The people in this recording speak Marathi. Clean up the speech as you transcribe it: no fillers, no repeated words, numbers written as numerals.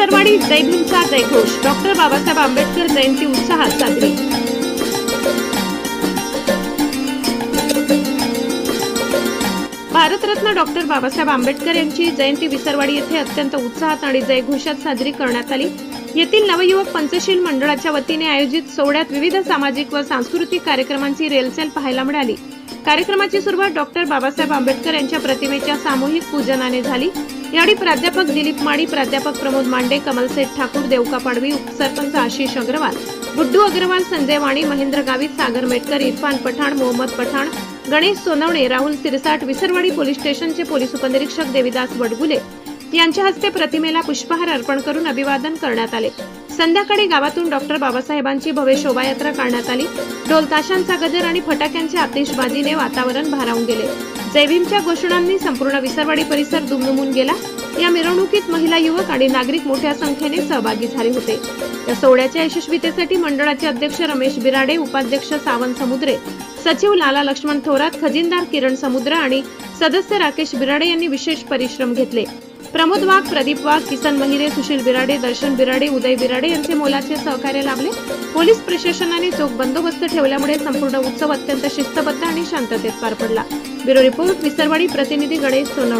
विसरवाडी जय भीमचा जयघोष, डॉक्टर बाबासाहेब आंबेडकर जयंती उत्साहात साजरी। भारतरत्न डॉक्टर बाबासाहेब आंबेडकर यांची जयंती विसरवाडी येथे अत्यंत उत्साहात आणि जयघोषात साजरी करण्यात आली। येथील नवयुवक पंचशील मंडळाच्या वतीने आयोजित सोहळ्यात विविध सामाजिक व सांस्कृतिक कार्यक्रमांची रेलचेल पाहायला मिळाली। कार्यक्रमाची सुरुवात डॉक्टर बाबासाहेब आंबेडकर यांच्या प्रतिमेच्या सामूहिक पूजनाने झाली। यावेळी प्राध्यापक दिलीप माडी, प्राध्यापक प्रमोद मांडे, कमलसेठ ठाकूर, देवका पाडवी, उपसरपंच आशिष अग्रवाल, गुड्डू अग्रवाल, संजय वाणी, महेंद्र गावित, सागर मेटकर, इरफान पठाण, मोहम्मद पठाण, गणेश सोनवणे, राहुल सिरसाट, विसरवाडी पोलीस स्टेशनचे पोलीस उपनिरीक्षक देविदास वडगुले यांच्या हस्ते प्रतिमेला पुष्पहार अर्पण करून अभिवादन करण्यात आले। संध्याकाळी गावातून डॉक्टर बाबासाहेबांची भव्य शोभायात्रा काढण्यात आली। ढोल ताशांचा गजर आणि फटाक्यांच्या आतिषबाजीने वातावरण भारावून गेले। जय भीमच्या घोषणांनी संपूर्ण विसरवाडी परिसर दुमदुमून गेला। या मिरवणुकीत महिला, युवक आणि नागरिक मोठ्या संख्येने सहभागी झाले होते। या सोहळ्याच्या यशस्वीतेसाठी मंडळाचे अध्यक्ष रमेश बिराडे, उपाध्यक्ष सावंत समुद्रे, सचिव लाला लक्ष्मण थोरात, खजिनदार किरण समुद्र आणि सदस्य राकेश बिराडे यांनी विशेष परिश्रम घेतले। प्रमोद वाघ, प्रदीप वाघ, किसन महिरे, सुशील बिराडे, दर्शन बिराडे, उदय बिराडे यांचे मोलाचे सहकार्य लाभले। पोलीस प्रशासनाने चोख बंदोबस्त ठेवल्यामुळे संपूर्ण उत्सव अत्यंत शिस्तबद्ध आणि शांततेत पार पडला। ब्युरो रिपोर्ट, विसरवाडी, प्रतिनिधी गणेश सोनवणे।